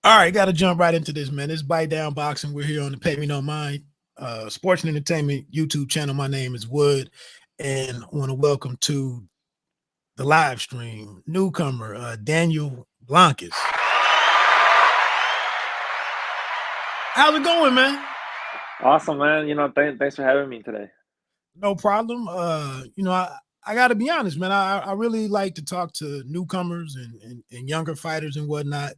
All right, got to jump right into this, man. It's Bite Down Boxing. We're here on the Pay Me No Mind Sports and Entertainment YouTube channel. My name is Wood, and I want to welcome to the live stream newcomer Daniel Blancas. How's it going, man? Awesome, man. Thanks for having me today. No problem. I got to be honest, man. I really like to talk to newcomers and younger fighters and whatnot.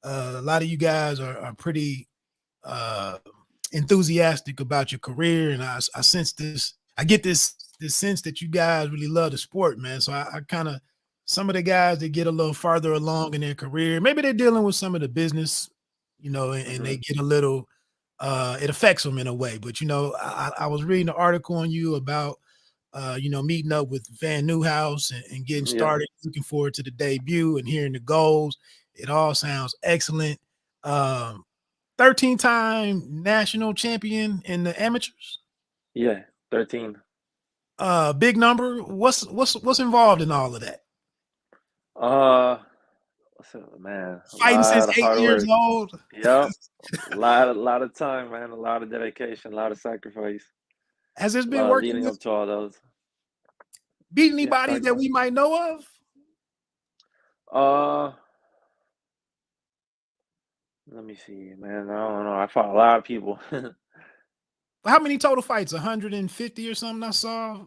A lot of you guys are pretty enthusiastic about your career, and I sense this. I get this sense that you guys really love the sport, man. So I kind of some of the guys that get a little farther along in their career, maybe they're dealing with some of the business, and they get a little. It affects them in a way, but I was reading an article on you about meeting up with Van Newhouse and getting started. Looking forward to the debut and hearing the goals. It all sounds excellent. 13-time national champion in the amateurs. Yeah, 13. Big number. What's involved in all of that? Man, Fighting since 8 years old. Yep. a lot of time, man. A lot of dedication, a lot of sacrifice. Has this been working leading up to all those? Beat anybody that we might know of? Let me see, man. I don't know. I fought a lot of people. How many total fights? 150 or something I saw?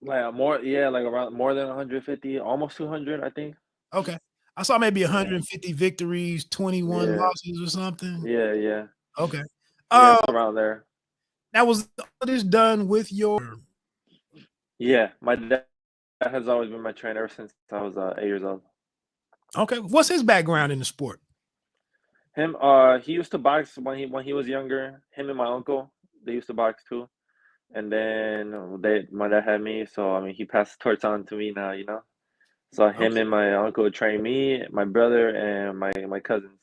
Like around more than 150, almost 200, I think. Okay. I saw maybe 150 victories, 21 losses or something. Yeah. Okay. Around there. Now, was all this done with your... Yeah, my dad has always been my trainer ever since I was 8 years old. Okay. What's his background in the sport? Him, he used to box when he was younger. Him and my uncle, they used to box too. And then my dad had me, so I mean he passed the torch on to me now, So him and my uncle trained me, my brother, and my cousins.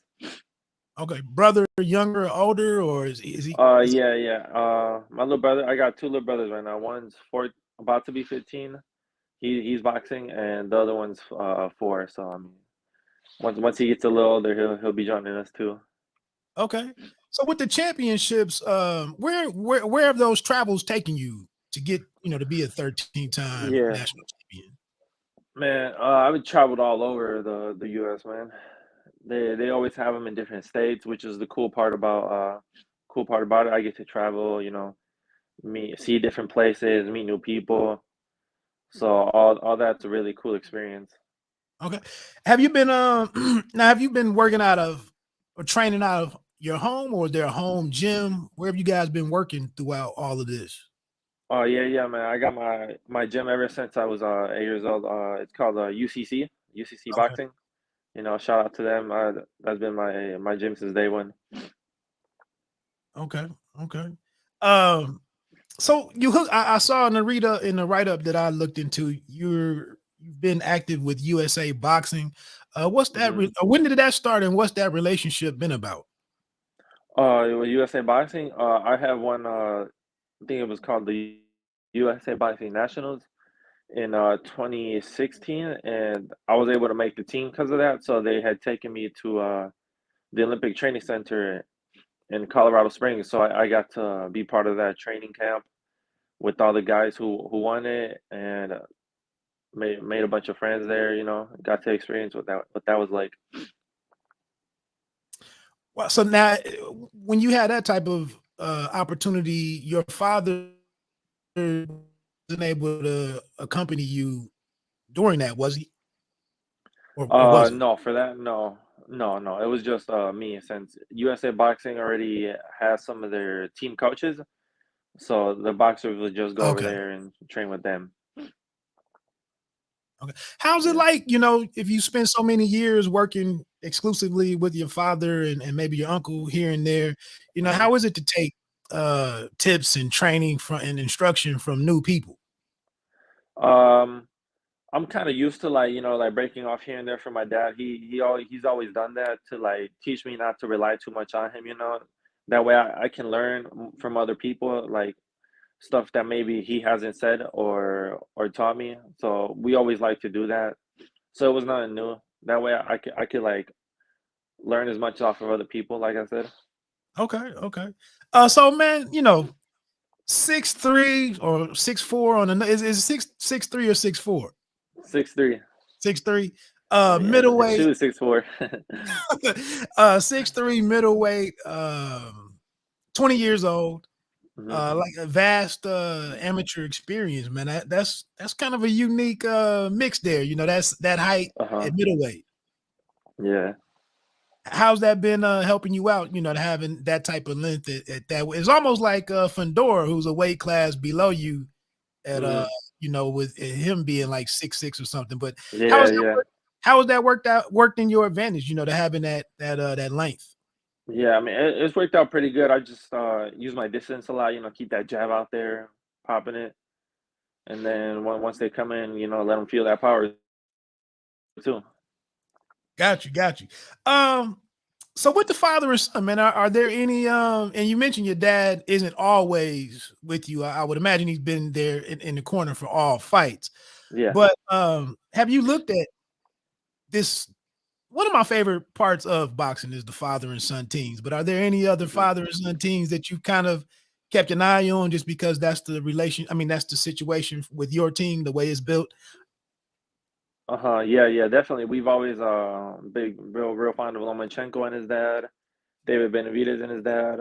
Okay, brother, younger, older, or is he? Yeah. My little brother, I got two little brothers right now. One's about to be 15. He's boxing, and the other one's 4. So I mean, once he gets a little older, he'll be joining us too. Okay. So with the championships, where have those travels taken you to get to be a 13-time national champion? Man, I've traveled all over the U.S. Man. They always have them in different states, which is the cool part about it. I get to travel, see different places, meet new people. So all that's a really cool experience. Okay. Have you been now have you been working out of or training out of your home, or is there a home gym? Where have you guys been working throughout all of this? Oh yeah, man. I got my gym ever since I was 8 years old. It's called UCC Boxing. Shout out to them. That's been my gym since day one. Okay. So I saw in the write-up that I looked into, you've been active with USA Boxing. What's that? When did that start, and what's that relationship been about? With USA Boxing, I have one. I think it was called the USA Boxing Nationals in 2016, and I was able to make the team because of that. So they had taken me to the Olympic Training Center in Colorado Springs. So I got to be part of that training camp with all the guys who won it, and made a bunch of friends there. Got to experience what that was like. Well, so now, when you had that type of opportunity, your father wasn't able to accompany you during that, was he? Or was he? No, for that, no. It was just me, since USA Boxing already has some of their team coaches, so the boxers would just go over there and train with them. Okay. How's it like, if you spend so many years working exclusively with your father and maybe your uncle here and there, how is it to take tips and training and instruction from new people? Um, I'm kind of used to, like breaking off here and there from my dad. He's always done that to like teach me not to rely too much on him. That way I can learn from other people, like stuff that maybe he hasn't said or taught me. So we always like to do that. So it was nothing new. That way I could like learn as much off of other people, like I said. Okay. So man, 6'3" or 6'4" on the is 6'3" or 6'4"? 6'3". 6'3". Yeah, but his Middleweight, shoe is 6'4". 6'3", middleweight, 20 years old, Mhm. like a vast amateur experience, man. That's kind of a unique mix there. That's that height Uh-huh. at middleweight. Yeah. How's that been helping you out? Having that type of length at that way. It's almost like Fandora, who's a weight class below you at Mhm. with him being like 6'6" or something. But how Yeah, is that yeah. how has that worked in your advantage, to having that length? Yeah, I mean, it's worked out pretty good. I just, use my distance a lot, keep that jab out there, popping it, and then once they come in, let them feel that power too. Got you. Um, so with the father and son, man, are there any and you mentioned your dad isn't always with you. I would imagine he's been there in the corner for all fights. Yeah. But have you looked at this? One of my favorite parts of boxing is the father and son teams. But are there any other Mhm. father and son teams that you kind of kept an eye on just because that's the relation? I mean, that's the situation with your team, the way it's built. Uh-huh. Yeah, yeah, definitely. We've always, big real fond of Lomachenko and his dad, David Benavidez and his dad,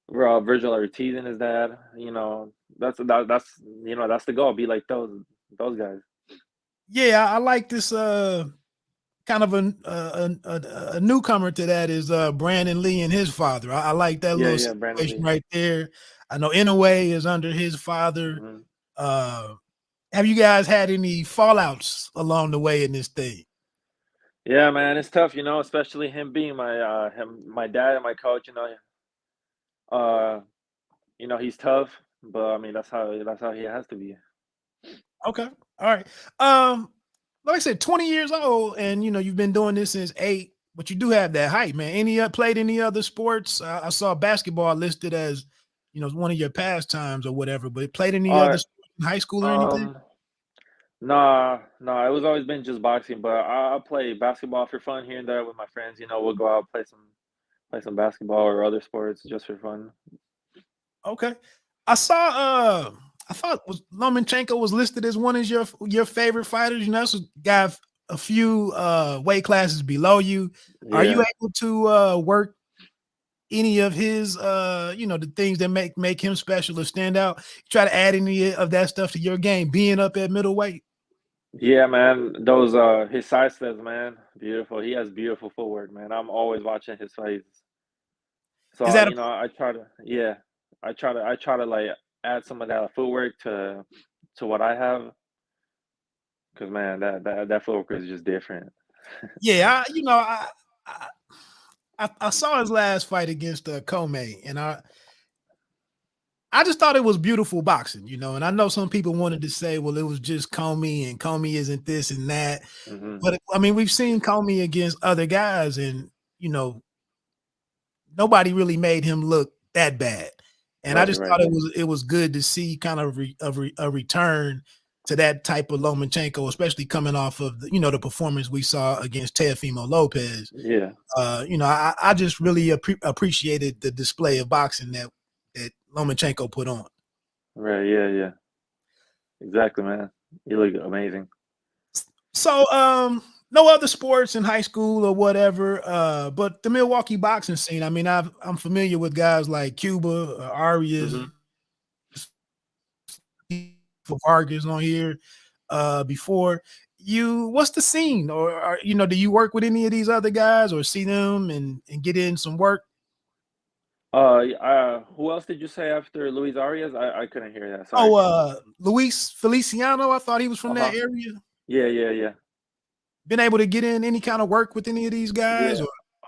Virgil Ortiz and his dad. That's the goal. Be like those guys. Yeah, I like this kind of a newcomer to that is Brandon Lee and his father. I like that Yeah, little yeah, Brandon situation Lee. right there. I know Inouye is under his father. Mhm. Uh, have you guys had any fallouts along the way in this thing? Yeah, man, it's tough, especially him being my dad and my coach. Uh, he's tough, but I mean that's how he has to be. Okay, all right. Um, like I said, 20 years old, and you've been doing this since 8, but you do have that height, man. Played any other sports? I saw basketball listed as one of your pastimes or whatever, but played any Uh, other sports in high school or anything? um, nah, it was always been just boxing, but I play basketball for fun here and there with my friends. We'll go out play some basketball or other sports just for fun. Okay. I saw I thought was Lomachenko was listed as one of your favorite fighters. That's a guy a few weight classes below you. Are you Yeah. able to work any of his the things that make him special or stand out? Try to add any of that stuff to your game, being up at middleweight? Yeah, man. Those his side steps, man. Beautiful. He has beautiful footwork, man. I'm always watching his fights. Is So, that a I try to yeah. I try to like add some of that footwork to what I have, because man, that footwork is just different. yeah, I I saw his last fight against Comey, and I just thought it was beautiful boxing, and I know some people wanted to say, well, it was just Comey and Comey isn't this and that. Mhm. But I mean, we've seen Comey against other guys and, you know, nobody really made him look that bad. And I Right, just right. thought it was good to see kind of a return to that type of Lomachenko, especially coming off of the performance we saw against Teofimo Lopez. Yeah. I just really appreciated the display of boxing that Lomachenko put on. Right, yeah, yeah. Exactly, man. You look amazing. So, no other sports in high school or whatever, but the Milwaukee boxing scene. I mean, I'm familiar with guys like Cuba, Arias, Mhm. Vargas on here before. What's the scene, or do you work with any of these other guys, or see them and get in some work? Who else did you say after Luis Arias? I couldn't hear that. Sorry. Oh, Luis Feliciano. I thought he was from that Uh-huh. area. Yeah, yeah, yeah. Been able to get in any kind of work with any of these guys, Yeah.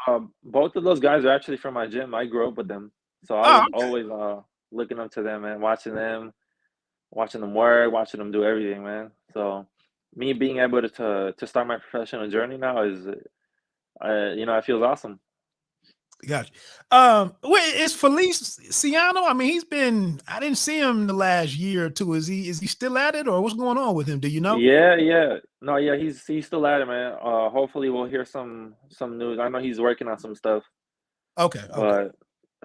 or Both of those guys are actually from my gym. I grew up with them, so I oh, was always looking up to them and watching them work, watching them do everything, man. So me being able to start my professional journey now is, it feels awesome. Gotcha. Wait, is Feliciano? I mean, I didn't see him the last year or two. Is he still at it, or what's going on with him? Do you know? Yeah, yeah. No, yeah, he's still at it, man. Hopefully we'll hear some news. I know he's working on some stuff, Okay, okay, but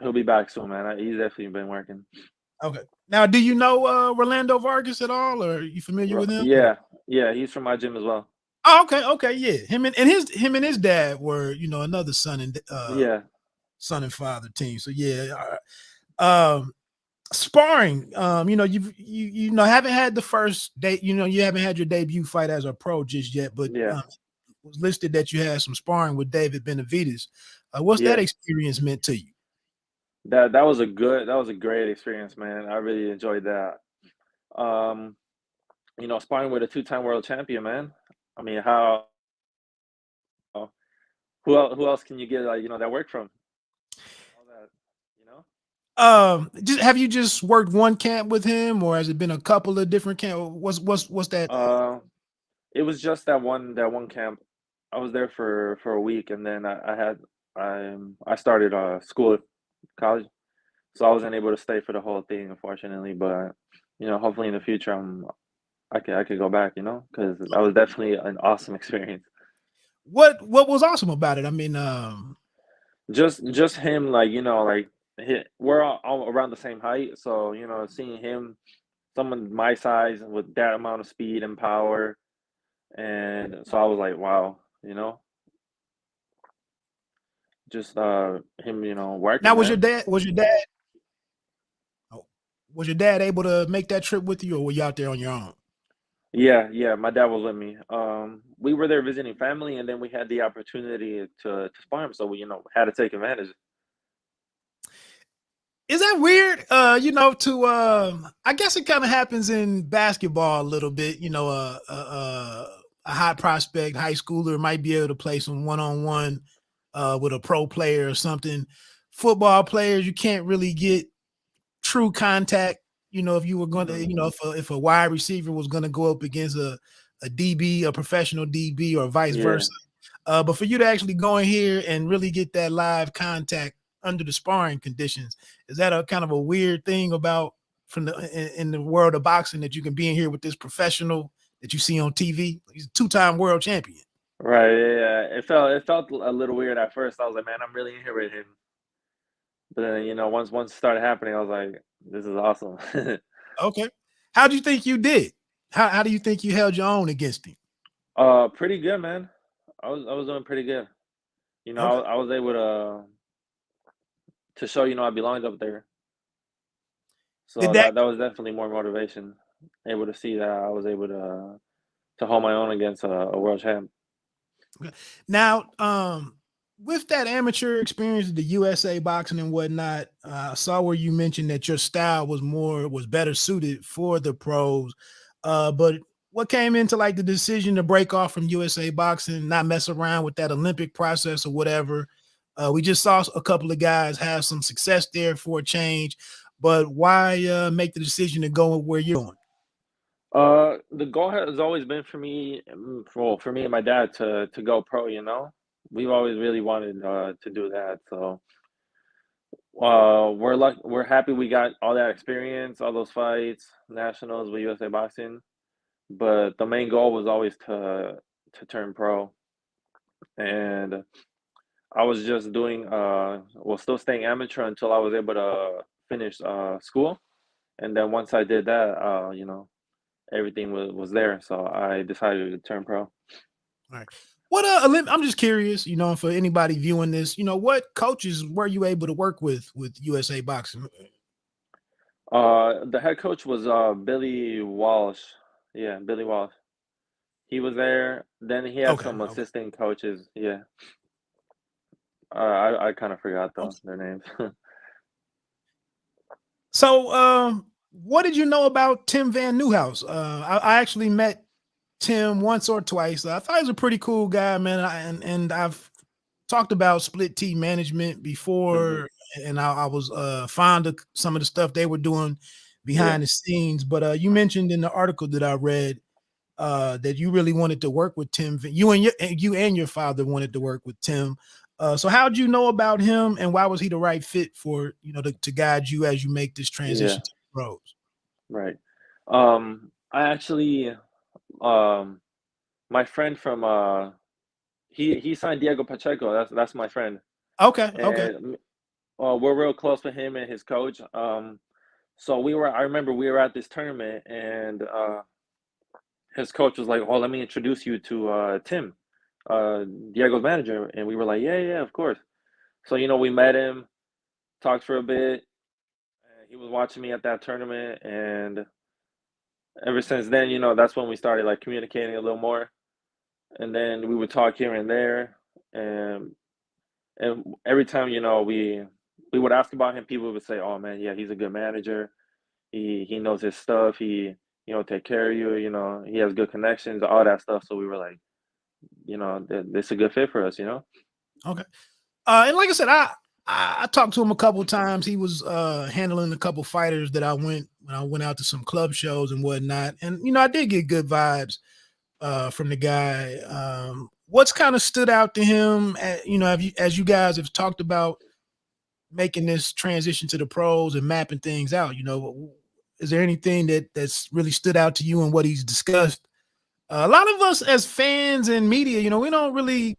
he'll be back soon, man. He's definitely been working. okay. Now, do you know Rolando Vargas at all, or are you familiar with him? Or? Yeah, yeah, he's from my gym as well. Oh, okay, okay, yeah. Him and his dad were, another Yeah, son and father team. So yeah, sparring. Haven't had the first date. You haven't had your debut fight as a pro just yet, but yeah, it was listed that you had some sparring with David Benavidez. What's that yeah. experience meant to you? That was a great experience, man. I really enjoyed that. Um, sparring with a two-time world champion, man. I mean, how who else can you get that work from? All that, you know? Have you just worked one camp with him, or has it been a couple of different camp? What's that? Uh, it was just that one camp. I was there for a week, and then I started school, college, so I wasn't able to stay for the whole thing, unfortunately. But hopefully in the future, I could go back, because that was definitely an awesome experience. What was awesome about it? I mean, Just him, we're all around the same height, so seeing him, someone my size with that amount of speed and power, and so I was like, wow, just him, now working, was your man. dad was your dad oh, was your dad able to make that trip with you, or were you out there on your own? Yeah, yeah, my dad was with me. We were there visiting family, and then we had the opportunity to spar him, so we, had to take advantage. Is that weird? I guess it kind of happens in basketball a little bit. A high prospect high schooler might be able to play some one-on-one with a pro player or something. Football players, you can't really get true contact. If you were going to, Mhm. if a wide receiver was going to go up against a DB, a professional DB, or vice Yeah, versa. But for you to actually go in here and really get that live contact under the sparring conditions, is that a kind of a weird thing about from in the world of boxing, that you can be in here with this professional that you see on TV? He's a two-time world champion. right. Yeah, yeah. It felt a little weird at first. I was like, man, I'm really in here with him. But then, once it started happening, I was like, this is awesome. Okay. How do you think you did? How do you think you held your own against him? Pretty good, man. I was doing pretty good. Okay. I was able to show, I belonged up there. Did So that that was definitely more motivation. Able to see that I was able to hold my own against a world champ. now, with that amateur experience, the USA boxing and whatnot, I saw where you mentioned that your style was better suited for the pros. But what came into like the decision to break off from USA boxing, not mess around with that Olympic process or whatever? We just saw a couple of guys have some success there for a change, but why make the decision to go where you're going? The goal has always been for me, for me and my dad to go pro. We've always really wanted to do that. So we're happy we got all that experience, all those fights, nationals with USA Boxing. But the main goal was always to turn pro, and I was just doing still staying amateur until I was able to finish school, and then once I did that, everything was there, so I decided to turn pro. Right. I'm just curious, for anybody viewing this, what coaches were you able to work with USA Boxing? The head coach was Billy Walsh. Yeah, Billy Walsh. He was there. Then he had Okay, some okay. assistant coaches. Yeah, I kind of forgot Okay. though their names. So, what did you know about Tim Van Newhouse? I actually met Tim once or twice. I thought he was a pretty cool guy, man. And I've talked about split T management Hmm. before, and I was fond of some of the stuff they were doing Yeah. behind the scenes. But you mentioned in the article that I read that you really wanted to work with Tim. You and your father wanted to work with Tim. So how'd you know about him, and why was he the right fit for to guide you as you make this Yeah, transition to the pros? right. I actually, um, my friend from he signed Diego Pacheco. That's my friend, Okay, okay, and we're real close with him and his coach. So I remember we were at this tournament, and his coach was like, "Oh, let me introduce you to Tim, Diego's manager," and we were like, "Yeah, yeah, of course." So we met him, talked for a bit. And he was watching me at that tournament, and ever since then, that's when we started like communicating a little more. And then we would talk here and there, and every time we would ask about him, people would say, "Oh man, yeah, he's a good manager. He knows his stuff. He take care of you. He has good connections, all that stuff." So we were like, this is a good fit for us. okay. And like I said, I talked to him a couple times. He was handling a couple fighters that when I went out to some club shows and whatnot. And I did get good vibes from the guy. What's kind of stood out to him? As you guys have talked about making this transition to the pros and mapping things out. Is there anything that's really stood out to you in what he's discussed? A lot of us as fans and media, we don't really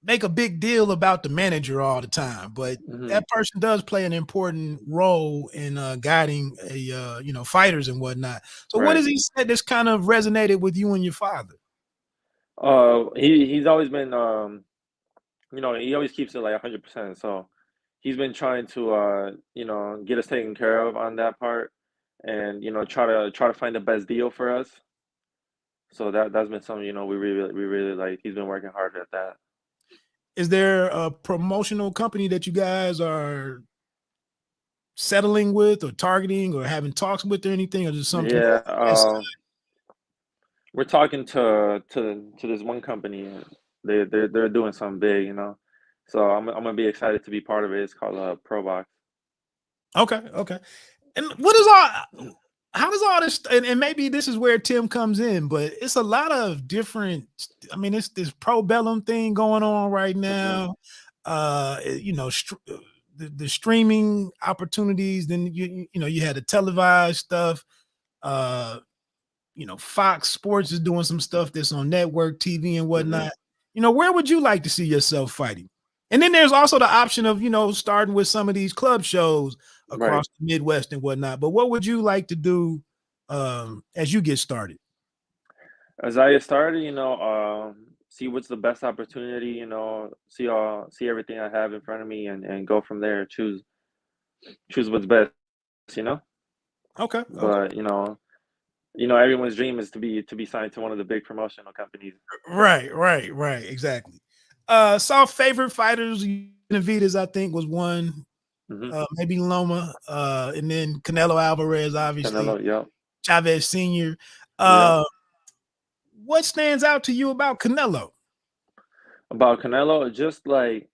make a big deal about the manager all the time, but Hmm. that person does play an important role in guiding fighters and whatnot. So what Right. has he said that's kind of resonated with you and your father? He's always been he always keeps it like 100%. So he's been trying to get us taken care of on that part, and try to find the best deal for us. So that's been something we really like. He's been working hard at that. Is there a promotional company that you guys are settling with or targeting or having talks with or anything, or just something Yeah, more on that we're talking to this one company. And they're doing something big. So I'm gonna be excited to be part of it. It's called ProBox. Okay, okay. And what is all how does all this and maybe this is where Tim comes in, but it's a lot of different it's this pro bellum thing going on right Hmm. now. The streaming opportunities, then you had the televised stuff. Uh Fox Sports is doing some stuff that's on network TV and Hmm. whatnot. Where would you like to see yourself fighting? And then there's also the option of, starting with some of these club shows Right. across the Midwest and whatnot. But what would you like to do as you get started? As I get started, see what's the best opportunity, see everything I have in front of me, and go from there. Choose what's best, you know. Okay, okay. But everyone's dream is to be signed to one of the big promotional companies. Right, right, right. Exactly. Saw favorite fighters. Benavidez, I think, was one. Hmm. Maybe Loma, and then Canelo Alvarez, obviously. Canelo, yep, Chavez Sr. yep. Uh, what stands out to you about Canelo? About Canelo, just like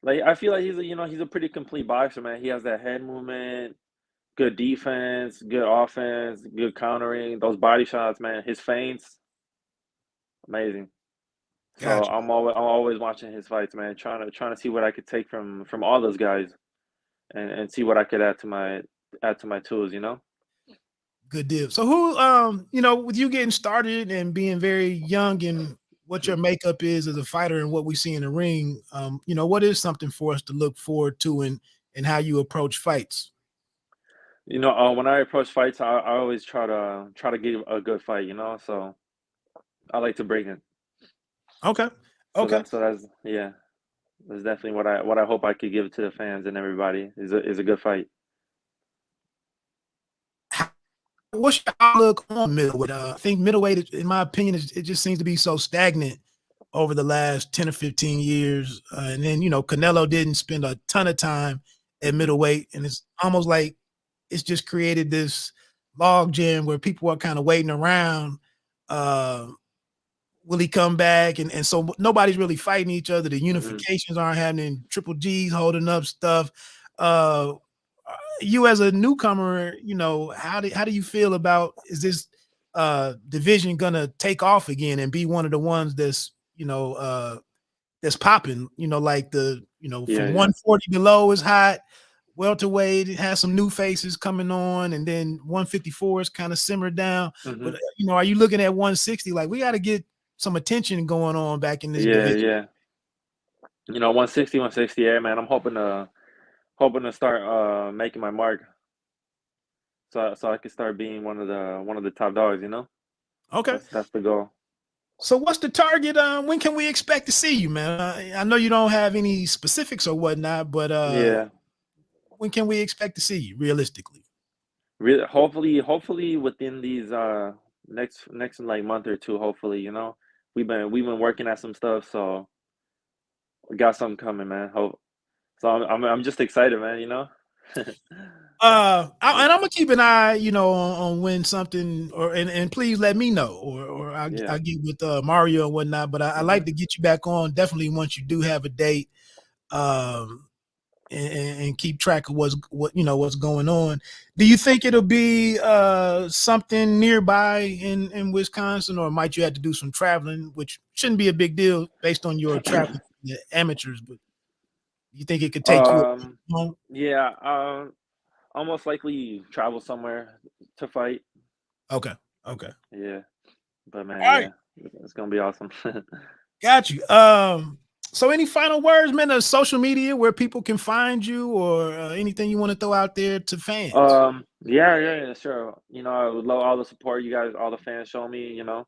I feel like he's a pretty complete boxer, man. He has that head movement, good defense, good offense, good countering, those body shots, man. His feints, amazing. So Gotcha. I'm always watching his fights, man. Trying to see what I could take from all those guys, and see what I could add to my tools. Good deal. So with you getting started and being very young and what your makeup is as a fighter and what we see in the ring, what is something for us to look forward to and how you approach fights? When I approach fights, I always try to give a good fight. So I like to bring it. Okay. So Okay. that's yeah, that's definitely what I hope I could give to the fans and everybody is a good fight. What's your outlook on middleweight? I think middleweight, in my opinion, it just seems to be so stagnant over the last 10 or 15 years. And then, Canelo didn't spend a ton of time at middleweight. And it's almost like it's just created this log jam where people are kind of waiting around. Uh, will he come back? And so nobody's really fighting each other. The Hmm. unifications aren't happening. Triple G's holding up stuff. Uh, you as a newcomer, how do you feel about is this division gonna take off again and be one of the ones that's that's popping. Like from Yeah, 140 below is hot. Welterweight has some new faces coming on, and then 154 is kind of simmered down. hmm But are you looking at 160? Like we got to get some attention going on back in this yeah, division. yeah. 160, 168, man. I'm hoping to start making my mark, so I can start being one of the top dogs. Okay. That's the goal. So what's the target? When can we expect to see you, man? I know you don't have any specifics or whatnot, but Yeah, when can we expect to see you realistically? really. Hopefully within these next like month or two. Hopefully, we've been working at some stuff, so we got something coming, man. Hope. So I'm just excited, man. And I'm gonna keep an eye, on when something and please let me know, or Yeah. I'll get with Mario and whatnot. But I like hmm to get you back on definitely once you do have a date, um, and keep track of what's going on. Do you think it'll be something nearby in Wisconsin, or might you have to do some traveling, which shouldn't be a big deal based on your traveling amateurs? But you think it could take you home? Yeah. I'll most likely travel somewhere to fight. Okay, okay, Yeah. But man, all right. yeah, it's gonna be awesome. Got you. So any final words, man, of social media where people can find you, or anything you want to throw out there to fans? Yeah, sure. I would love all the support you guys, all the fans show me. My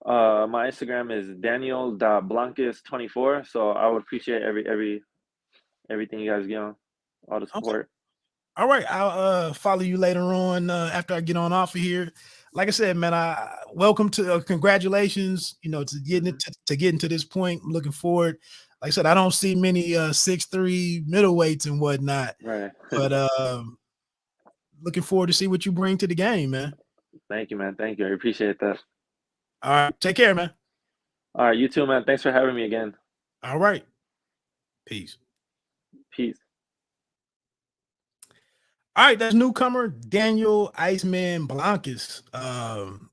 Instagram is Daniel.Blancas 24. So I would appreciate everything you guys give on, all the Okay. support. All right. I'll follow you later on after I get on off of here. Like I said, man, I welcome to congratulations, to getting hmm it to getting to this point. I'm looking forward. Like I said, I don't see many 6'3" middleweights and whatnot, Right. but looking forward to see what you bring to the game, man. Thank you, man. Thank you. I appreciate that. All right. Take care, man. All right, you too, man. Thanks for having me again. All right. Peace. Peace. All right, that's newcomer Daniel Iceman Blancas. And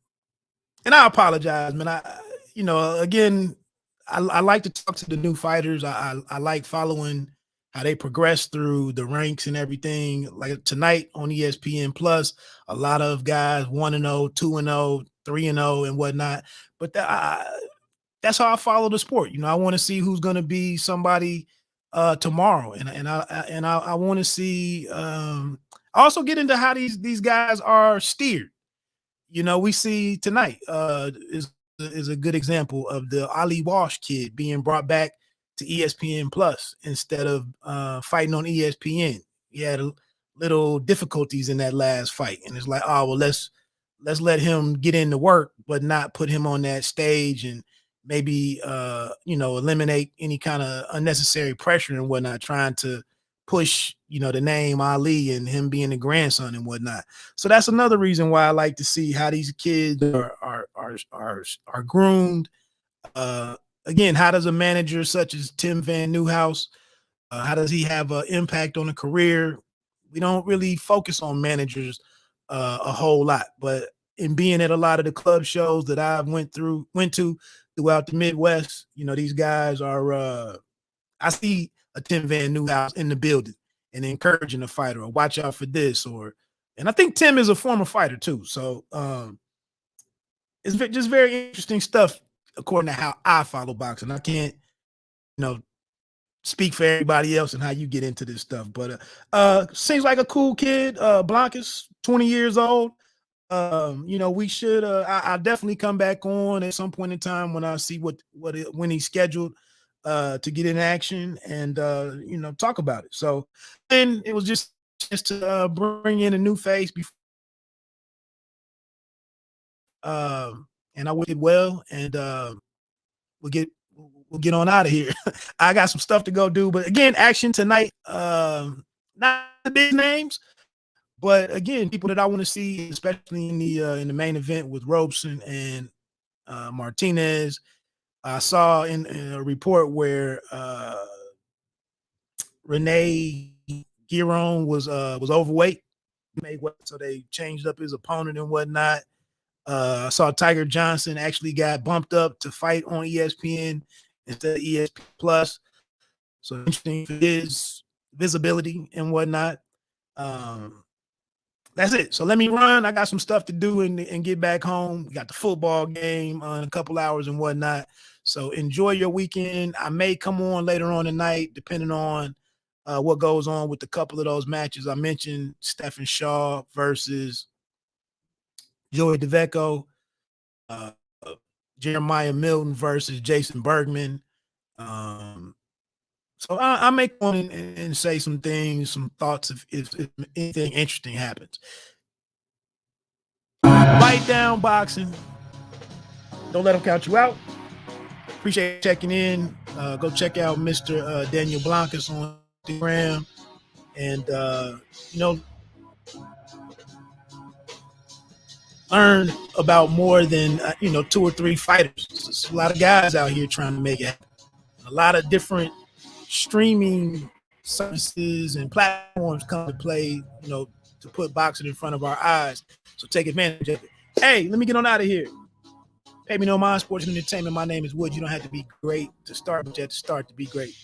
I apologize, man. Again, I like to talk to the new fighters. I like following how they progress through the ranks and everything. Like tonight on ESPN Plus, a lot of guys 1-0, 2-0, 3-0, and whatnot. But that's how I follow the sport. I want to see who's going to be somebody tomorrow, and I want to see. I also get into how these guys are steered. We see tonight is a good example of the Ali Walsh kid being brought back to ESPN Plus instead of fighting on ESPN. He had little difficulties in that last fight, and it's like, oh well, let's let him get into work, but not put him on that stage and maybe eliminate any kind of unnecessary pressure and whatnot, trying to push the name Ali and him being the grandson and whatnot. So that's another reason why I like to see how these kids are groomed. Uh, Again, how does a manager such as Tim Van Newhouse, how does he have an impact on a career? We don't really focus on managers a whole lot, but in being at a lot of the club shows that I've went to throughout the Midwest, these guys are. I see a Tim Van Newhouse in the building and encouraging the fighter, or watch out for this, and I think Tim is a former fighter too. So it's just very interesting stuff according to how I follow boxing. I can't, you know, speak for everybody else and how you get into this stuff, but seems like a cool kid. Blancas, 20 years old. We should. I'll definitely come back on at some point in time when I see when he's scheduled to get in action and talk about it. So then it was just to bring in a new face before, and I did well, and we'll get we'll get on out of here. I got some stuff to go do, but again, action tonight. Not the big names, but again, people that I want to see, especially in the main event with Robeson and Martinez. I saw in a report where Renee Giron was overweight, so they changed up his opponent and whatnot. I saw Tiger Johnson actually got bumped up to fight on ESPN instead of ESPN Plus. So interesting for his visibility and whatnot. That's it. So let me run. I got some stuff to do and get back home. We got the football game in a couple hours and whatnot. So enjoy your weekend. I may come on later on tonight, depending on what goes on with a couple of those matches. I mentioned Stephen Shaw versus Joey DeVecco, Jeremiah Milton versus Jason Bergman. So I may come on and say some things, some thoughts if anything interesting happens. Write down boxing. Don't let them count you out. Appreciate checking in. Go check out Mr. Daniel Blancas on Instagram. And, learn about more than, 2 or 3 fighters. There's a lot of guys out here trying to make it happen. A lot of different streaming services and platforms come to play, to put boxing in front of our eyes. So take advantage of it. Hey, let me get on out of here. Pay me no mind, sports and entertainment. My name is Wood. You don't have to be great to start, but you have to start to be great.